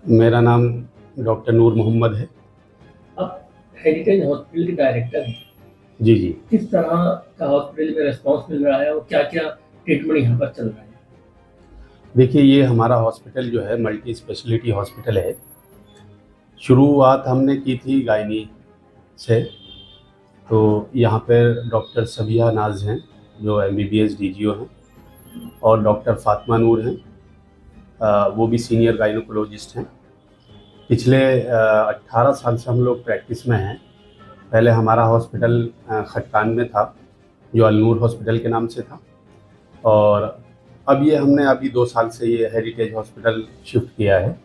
मेरा नाम डॉक्टर नूर मोहम्मद है। आप हेरिटेज हॉस्पिटल के डायरेक्टर हैं। जी, जी। किस तरह का हॉस्पिटल में रिस्पॉन्स मिल रहा है और क्या-क्या ट्रीटमेंट यहाँ पर चल रहा है? देखिए, ये हमारा हॉस्पिटल जो है मल्टी स्पेशलिटी हॉस्पिटल है। शुरुआत हमने की थी गायनी से, तो यहाँ पर डॉक्टर सबिया नाज़ हैं, जो एमबीबीएस डीजीओ हैं, और डॉक्टर फ़ातिमा नूर हैं, वो भी सीनियर गायनोकोलॉजिस्ट हैं। पिछले 18 साल से हम लोग प्रैक्टिस में हैं। पहले हमारा हॉस्पिटल खटकान में था, जो अलनूर हॉस्पिटल के नाम से था, और अब ये हमने अभी 2 साल से ये हेरिटेज हॉस्पिटल शिफ्ट किया है।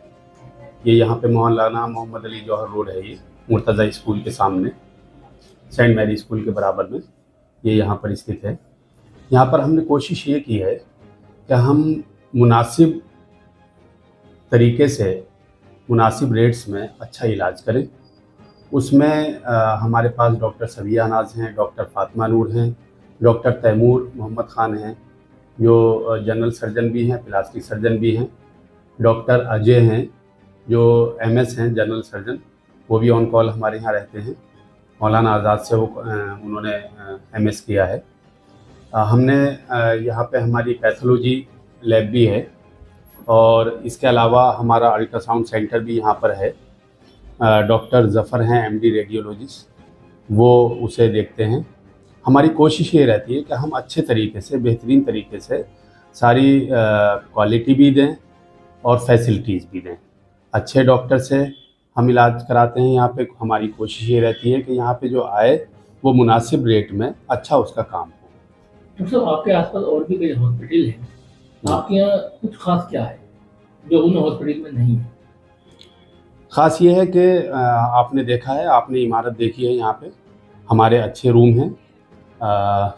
ये यहाँ पे मौलाना मोहम्मद अली जौहर रोड है, ये मुर्तज़ा स्कूल के सामने, सेंट मैरी स्कूल के बराबर में ये यहाँ पर स्थित है। यहाँ पर हमने कोशिश ये की है कि हम मुनासिब तरीके से, मुनासिब रेट्स में अच्छा इलाज करें। उसमें हमारे पास डॉक्टर सबिया नाज़ हैं, डॉक्टर फ़ातिमा नूर हैं, डॉक्टर तैमूर मोहम्मद ख़ान हैं, जो जनरल सर्जन भी हैं, प्लास्टिक सर्जन भी हैं, डॉक्टर अजय हैं, जो एमएस हैं, जनरल सर्जन, वो भी ऑन कॉल हमारे यहाँ रहते हैं। मौलाना आज़ाद से वो उन्होंने एमएस किया है। हमने यहाँ पे हमारी पैथोलॉजी लैब भी है, और इसके अलावा हमारा अल्ट्रासाउंड सेंटर भी यहाँ पर है। डॉक्टर ज़फ़र हैं, एमडी रेडियोलॉजिस्ट, वो उसे देखते हैं। हमारी कोशिश ये रहती है कि हम अच्छे तरीके से, बेहतरीन तरीके से सारी क्वालिटी भी दें और फैसिलिटीज़ भी दें। अच्छे डॉक्टर से हम इलाज कराते हैं यहाँ पे। हमारी कोशिश ये रहती है कि यहाँ पे जो आए वो मुनासिब रेट में अच्छा उसका काम हो। डॉक्टर साहब, आपके आसपास और भी कई हॉस्पिटल हैं, आपके यहाँ कुछ खास क्या है जो उन हॉस्पिटल में नहीं है? ख़ास ये है कि आपने देखा है, आपने इमारत देखी है, यहाँ पे हमारे अच्छे रूम हैं,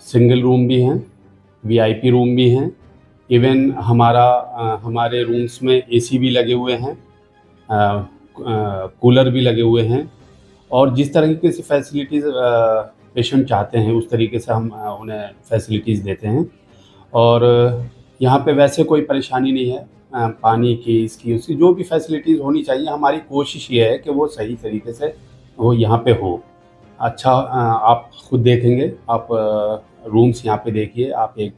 सिंगल रूम भी हैं, वीआईपी रूम भी हैं। इवन हमारे रूम्स में एसी भी लगे हुए हैं, कूलर भी लगे हुए हैं, और जिस तरीके से फैसिलिटीज़ पेशेंट चाहते हैं उस तरीके से हम उन्हें फैसिलिटीज़ देते हैं। और यहाँ पे वैसे कोई परेशानी नहीं है, पानी की, इसकी, उसकी, जो भी फैसिलिटीज़ होनी चाहिए, हमारी कोशिश ये है कि वो सही तरीके से वो यहाँ पे हो। अच्छा, आप खुद देखेंगे, आप रूम्स यहाँ पे देखिए, आप एक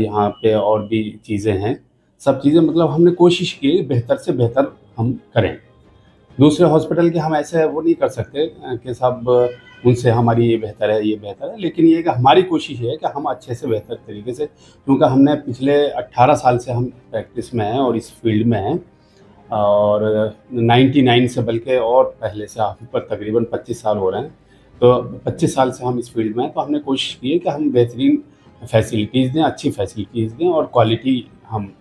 यहाँ पे और भी चीज़ें हैं, सब चीज़ें मतलब हमने कोशिश की बेहतर से बेहतर हम करें। दूसरे हॉस्पिटल के हम ऐसे वो नहीं कर सकते कि सब उनसे हमारी ये बेहतर है, ये बेहतर है, लेकिन ये कि हमारी कोशिश ये है कि हम अच्छे से बेहतर तरीके से, क्योंकि हमने पिछले 18 साल से हम प्रैक्टिस में हैं और इस फील्ड में हैं, और 99 से बल्कि और पहले से हम पर तकरीबन 25 साल हो रहे हैं, तो 25 साल से हम इस फील्ड में हैं। तो हमने कोशिश की है कि हम बेहतरीन फैसिलिटीज़ दें, अच्छी फैसिलिटीज़ दें, और क्वालिटी हम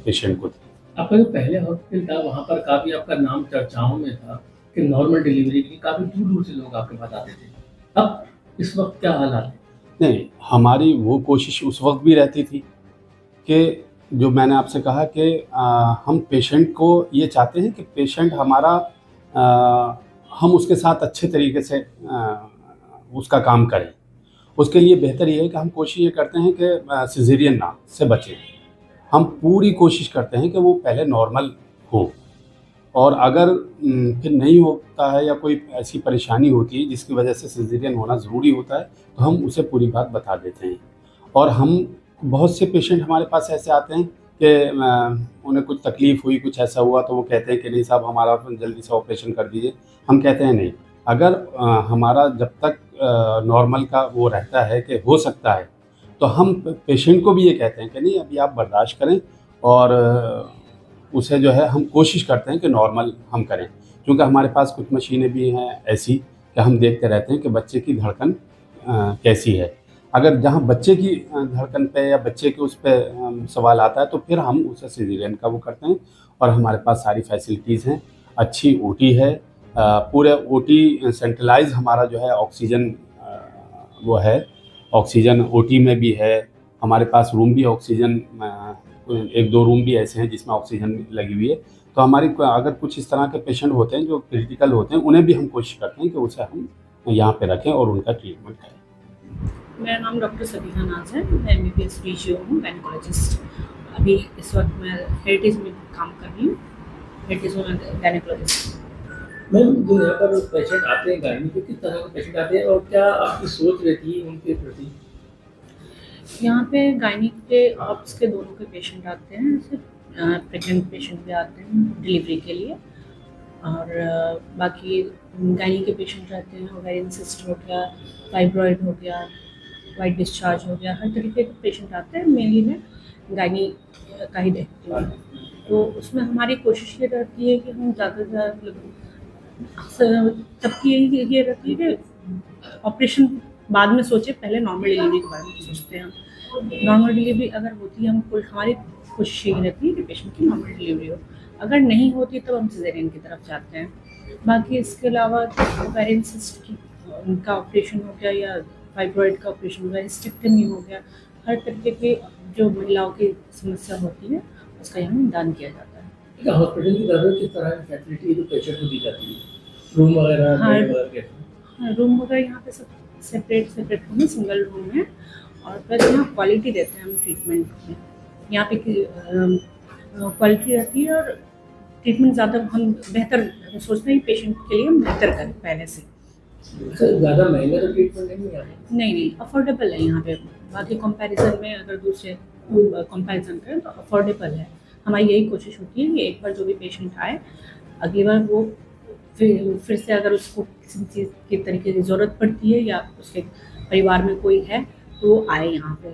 पेशेंट को दें। आपका जो पहले हॉस्पिटल था, वहाँ पर काफ़ी आपका नाम चर्चाओं में था कि नॉर्मल डिलीवरी के लिए काफ़ी दूर-दूर से लोग आपके पास आते थे। अब इस वक़्त क्या हालात हैं? नहीं, हमारी वो कोशिश उस वक़्त भी रहती थी कि जो मैंने आपसे कहा कि हम पेशेंट को ये चाहते हैं कि पेशेंट हमारा, हम उसके साथ अच्छे तरीके से उसका काम करें। उसके लिए बेहतर ये है कि हम कोशिश ये करते हैं कि सिज़ेरियन ना से बचें। हम पूरी कोशिश करते हैं कि वो पहले नॉर्मल हो, और अगर फिर नहीं होता है या कोई ऐसी परेशानी होती है जिसकी वजह से सिज़ेरियन होना ज़रूरी होता है, तो हम उसे पूरी बात बता देते हैं। और हम, बहुत से पेशेंट हमारे पास ऐसे आते हैं कि उन्हें कुछ तकलीफ़ हुई, कुछ ऐसा हुआ, तो वो कहते हैं कि नहीं साहब, हमारा जल्दी से ऑपरेशन कर दीजिए। हम कहते हैं नहीं, अगर हमारा जब तक नॉर्मल का वो रहता है कि हो सकता है, तो हम पेशेंट को भी ये कहते हैं कि नहीं, अभी आप बर्दाश्त करें, और उसे जो है हम कोशिश करते हैं कि नॉर्मल हम करें। क्योंकि हमारे पास कुछ मशीनें भी हैं ऐसी कि हम देखते रहते हैं कि बच्चे की धड़कन कैसी है। अगर जहाँ बच्चे की धड़कन पे या बच्चे के उस पे सवाल आता है, तो फिर हम उसे सिज़ेरियन का वो करते हैं। और हमारे पास सारी फैसिलिटीज़ हैं, अच्छी ओटी है, पूरे ओटी सेंट्रलाइज़ हमारा जो है ऑक्सीजन वो है, ऑक्सीजन ओटी में भी है। हमारे पास रूम भी ऑक्सीजन, 1-2 रूम भी ऐसे हैं जिसमें ऑक्सीजन लगी हुई है। तो हमारी अगर कुछ इस तरह के पेशेंट होते हैं जो क्रिटिकल होते हैं, उन्हें भी हम कोशिश करते हैं कि उसे हम यहाँ पे रखें और उनका ट्रीटमेंट करें। मेरा नाम डॉक्टर सबिहा नाज़ है, मैं एमबीबीएस डीजीओ हूँ, गायनेकोलॉजिस्ट। अभी इस वक्त मैं हेरिटेज में काम कर रही हूँ। हेरिटेज में मैं गायनेकोलॉजिस्ट। मैम, जो यहाँ पर पेशेंट आते हैं गायनी के, किस तरह के पेशेंट आते हैं और क्या आपकी सोच रहती है उनके प्रति? यहाँ पे गायनी के ऑप्स के दोनों के पेशेंट आते हैं, जैसे प्रेग्नेंट पेशेंट भी आते हैं डिलीवरी के लिए, और बाकी गायनी के पेशेंट रहते हैं, ओवेरियन सिस्ट हो गया, फाइब्रॉइड हो गया, वाइट डिस्चार्ज हो गया, हर तरीके के पेशेंट आते हैं। मेनली मैं गायनी का ही देखती हूँ। तो उसमें हमारी कोशिश ये रहती है कि हम ज़्यादा से ज़्यादा सबकी यही ये रहती है कि ऑपरेशन बाद में सोचे, पहले नॉर्मल डिलीवरी के बारे में सोचते हैं। नॉर्मल डिलीवरी अगर होती है, हमारी कोशिश यही रहती है कि पेशेंट की नॉर्मल डिलीवरी हो। अगर नहीं होती तब हम सिजेरियन की तरफ जाते हैं। बाकी इसके अलावा ओवेरियन सिस्ट की उनका ऑपरेशन हो गया या फाइब्रॉइड का ऑपरेशन हो गया, हिस्टेक्टमी हो गया, हर तरीके की जो महिलाओं की समस्या होती है उसका यहाँ निदान किया जाता है। क्या हॉस्पिटल की तरफ से किस तरह की फैसिलिटी जो पेशेंट को दी जाती है? रूम वगैरह, हाँ, बेड वगैरह कैसे? हाँ, रूम वगैरह यहाँ पे सब सेपरेट रूम है, सिंगल रूम है। और प्लस यहाँ क्वालिटी देते हैं हम ट्रीटमेंट में। यहाँ पे क्वालिटी रहती है और ट्रीटमेंट ज़्यादा हम बेहतर सोचते हैं कि पेशेंट के लिए हम बेहतर करें पहले से। सर, ज़्यादा महंगा तो ट्रीटमेंट नहीं है यहाँ पे? नहीं, अफोर्डेबल है यहाँ पे। बाकी कंपैरिजन में अगर दूसरे कंपैरिजन करें तो अफोर्डेबल है। हमारी यही कोशिश होती है कि एक बार जो भी पेशेंट आए, अगली बार वो फिर से अगर उसको किसी चीज़ की तरीके की ज़रूरत पड़ती है या उसके परिवार में कोई है तो वो आए यहाँ पे।